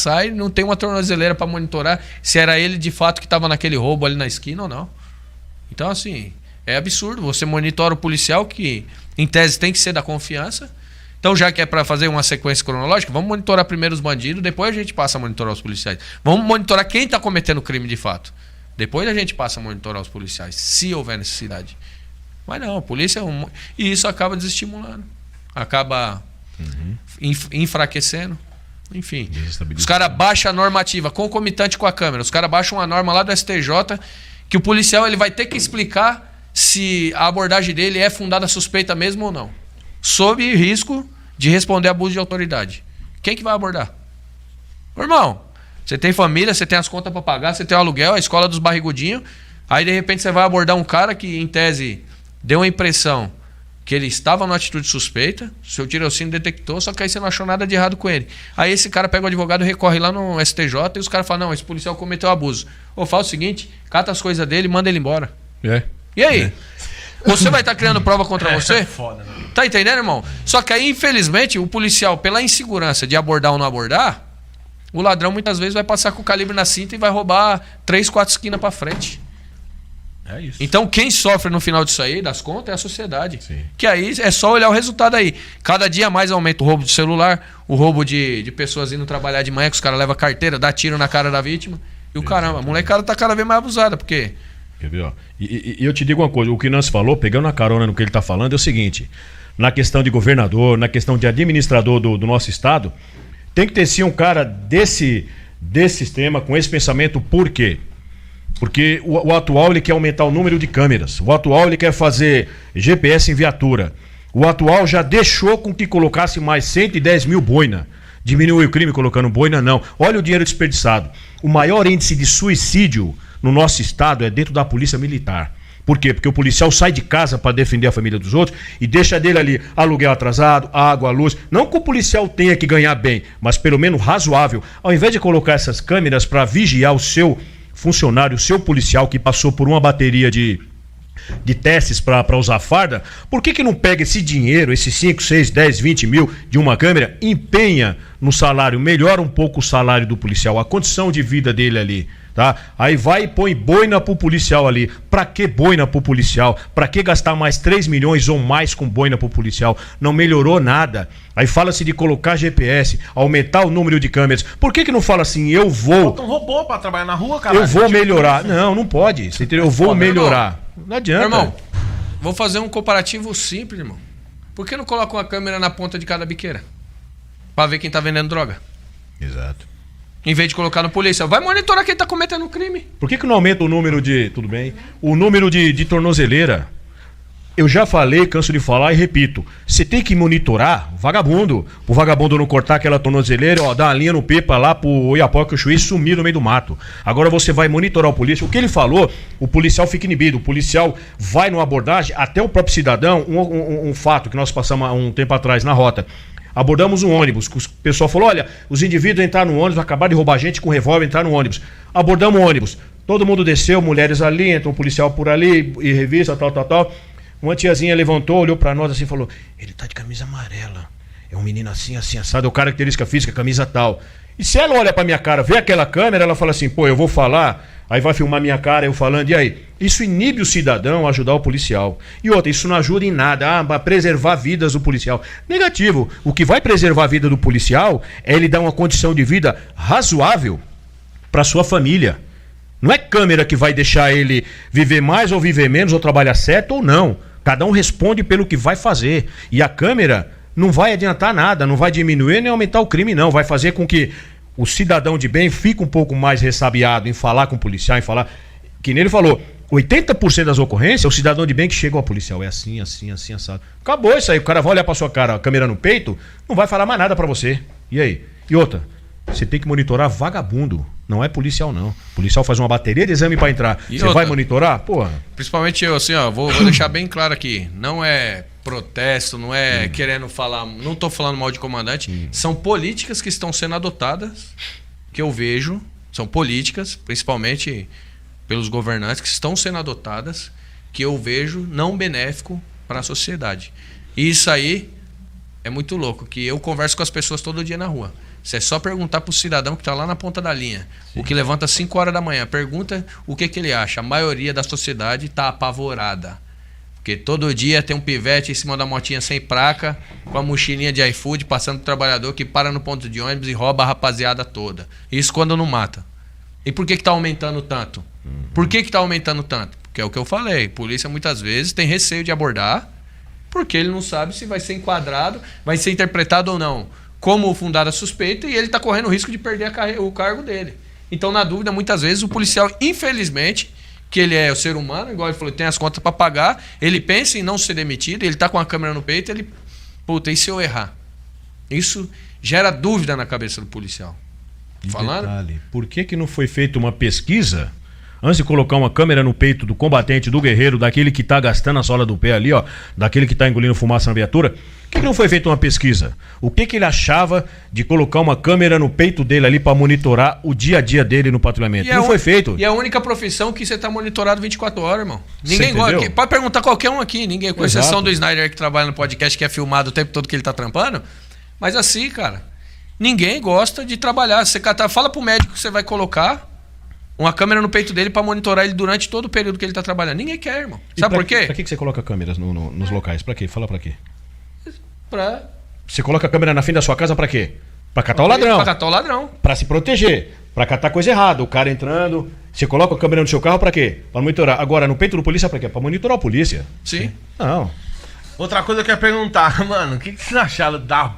sai, não tem uma tornozeleira para monitorar se era ele de fato que estava naquele roubo ali na esquina ou não. Então, assim, é absurdo. Você monitora o policial, que em tese tem que ser da confiança. Então, já que é para fazer uma sequência cronológica, vamos monitorar primeiro os bandidos, depois a gente passa a monitorar os policiais. Vamos monitorar quem está cometendo crime de fato. Depois a gente passa a monitorar os policiais, se houver necessidade. Mas não, a polícia é um... E isso acaba desestimulando. Acaba enfraquecendo. Enfim. Os caras baixam a normativa, concomitante com a câmera. Os caras baixam uma norma lá do STJ, que o policial ele vai ter que explicar se a abordagem dele é fundada suspeita mesmo ou não. Sob risco de responder abuso de autoridade. Quem que vai abordar? Irmão, você tem família, você tem as contas para pagar, você tem o aluguel, a escola dos barrigudinhos. Aí, de repente, você vai abordar um cara que, em tese, deu a impressão que ele estava numa atitude suspeita, seu tirocínio detectou, só que aí você não achou nada de errado com ele. Aí esse cara pega o advogado, recorre lá no STJ e os caras falam, não, esse policial cometeu abuso. Ou fala o seguinte, cata as coisas dele e manda ele embora. E aí? Você vai estar criando prova contra você? Foda, né? Tá entendendo, irmão? Só que aí, infelizmente, o policial, pela insegurança de abordar ou não abordar, o ladrão muitas vezes vai passar com o calibre na cinta e vai roubar 3, 4 esquinas pra frente. É isso. Então quem sofre no final disso aí, das contas, é a sociedade. Sim. Que aí é só olhar o resultado aí. Cada dia mais aumenta o roubo de celular, o roubo de pessoas indo trabalhar de manhã, que os caras levam carteira, dá tiro na cara da vítima. E o caramba, a molecada tá cada vez mais abusada, porque... Quer ver, ó? E eu te digo uma coisa, o que Nancy falou, pegando a carona no que ele tá falando, é o seguinte: na questão de governador, na questão de administrador do nosso estado, tem que ter sim um cara desse sistema, com esse pensamento. Por quê? Porque o atual ele quer aumentar o número de câmeras, o atual ele quer fazer GPS em viatura, o atual já deixou com que colocasse mais 110 mil boina. Diminuiu o crime colocando boina, não. Olha o dinheiro desperdiçado. O maior índice de suicídio no nosso estado é dentro da polícia militar. Por quê? Porque o policial sai de casa para defender a família dos outros e deixa dele ali aluguel atrasado, água, luz. Não que o policial tenha que ganhar bem, mas pelo menos razoável. Ao invés de colocar essas câmeras para vigiar o seu funcionário, o seu policial que passou por uma bateria de testes para usar farda, por que não pega esse dinheiro, esses 5, 6, 10, 20 mil de uma câmera, empenha no salário, melhora um pouco o salário do policial, a condição de vida dele ali, tá? Aí vai e põe boina pro policial ali. Pra que boina pro policial? Pra que gastar mais 3 milhões ou mais com boina pro policial? Não melhorou nada. Aí fala-se de colocar GPS, aumentar o número de câmeras. Por que não fala assim, eu vou... Bota um robô pra trabalhar na rua, cara. Eu vou melhorar. Não pode. Você entendeu? Eu vou melhorar. Não adianta. Irmão, vou fazer um comparativo simples, irmão. Por que não coloca uma câmera na ponta de cada biqueira? Pra ver quem tá vendendo droga. Exato. Em vez de colocar no polícia. Vai monitorar quem tá cometendo crime. Por que não aumenta o número de... Tudo bem? O número de tornozeleira. Eu já falei, canso de falar e repito. Você tem que monitorar vagabundo. O vagabundo não cortar aquela tornozeleira, ó, dar uma linha no Pepa lá pro Oiapoque, o juiz sumir no meio do mato. Agora você vai monitorar o polícia. O que ele falou, o policial fica inibido. O policial vai numa abordagem, até o próprio cidadão, um fato que nós passamos há um tempo atrás na rota. Abordamos um ônibus, o pessoal falou, olha, os indivíduos entraram no ônibus, acabaram de roubar gente com revólver, entraram no ônibus. Abordamos o ônibus, todo mundo desceu, mulheres ali, entra um policial por ali, e revista, tal. Uma tiazinha levantou, olhou pra nós assim e falou, ele tá de camisa amarela, é um menino assim, assado, é característica física, camisa tal. E se ela olha pra minha cara, vê aquela câmera, ela fala assim, pô, eu vou falar, aí vai filmar minha cara, eu falando, e aí? Isso inibe o cidadão a ajudar o policial. E outra, isso não ajuda em nada, a preservar vidas do policial. Negativo, o que vai preservar a vida do policial é ele dar uma condição de vida razoável pra sua família. Não é câmera que vai deixar ele viver mais ou viver menos, ou trabalhar certo ou não. Cada um responde pelo que vai fazer. E a câmera não vai adiantar nada, não vai diminuir nem aumentar o crime, não. Vai fazer com que o cidadão de bem fique um pouco mais ressabiado em falar com o policial, em falar... Que nem ele falou, 80% das ocorrências é o cidadão de bem que chega ao policial. É assim, assado. Acabou isso aí. O cara vai olhar pra sua cara, a câmera no peito, não vai falar mais nada pra você. E aí? E outra, você tem que monitorar vagabundo. Não é policial, não. O policial faz uma bateria de exame pra entrar. Você vai monitorar? Porra. Principalmente eu, assim, ó, vou deixar bem claro aqui. Não é protesto, não é querendo falar... Não tô falando mal de comandante. São políticas que estão sendo adotadas, que eu vejo. São políticas, principalmente pelos governantes, que estão sendo adotadas, que eu vejo não benéfico para a sociedade. E isso aí é muito louco, que eu converso com as pessoas todo dia na rua. Você é só perguntar pro cidadão que tá lá na ponta da linha. O que levanta às 5 horas da manhã. Pergunta o que ele acha. A maioria da sociedade tá apavorada. Porque todo dia tem um pivete em cima da motinha sem placa, com a mochilinha de iFood, passando pro trabalhador que para no ponto de ônibus e rouba a rapaziada toda. Isso quando não mata. E por que tá aumentando tanto? Por que tá aumentando tanto? Porque é o que eu falei. Polícia muitas vezes tem receio de abordar, porque ele não sabe se vai ser enquadrado, vai ser interpretado ou não como fundada suspeita, e ele está correndo o risco de perder o cargo dele. Então, na dúvida, muitas vezes o policial, infelizmente, que ele é o ser humano, igual ele falou, tem as contas para pagar, ele pensa em não ser demitido, ele está com a câmera no peito, ele, puta, e se eu errar? Isso gera dúvida na cabeça do policial. Falando? Detalhe, por que não foi feita uma pesquisa antes de colocar uma câmera no peito do combatente, do guerreiro, daquele que tá gastando a sola do pé ali, ó, daquele que tá engolindo fumaça na viatura? Por que não foi feita uma pesquisa? O que ele achava de colocar uma câmera no peito dele ali para monitorar o dia a dia dele no patrulhamento? Não foi feito. E é a única profissão que você tá monitorado 24 horas, irmão. Ninguém gosta. Pode perguntar qualquer um aqui, ninguém, com exceção do Snyder que trabalha no podcast, que é filmado o tempo todo que ele tá trampando. Mas assim, cara, ninguém gosta de trabalhar. Você fala pro médico que você vai colocar uma câmera no peito dele pra monitorar ele durante todo o período que ele tá trabalhando. Ninguém quer, irmão. Sabe por quê? Pra que você coloca câmeras nos locais? Pra quê? Fala pra quê? Pra... Você coloca a câmera na frente da sua casa pra quê? Pra catar o ladrão. Pra catar o ladrão. Pra se proteger. Pra catar coisa errada. O cara entrando. Você coloca a câmera no seu carro pra quê? Pra monitorar. Agora, no peito do polícia pra quê? Pra monitorar a polícia. Sim. Não. Outra coisa que eu ia perguntar, mano, o que vocês acharam da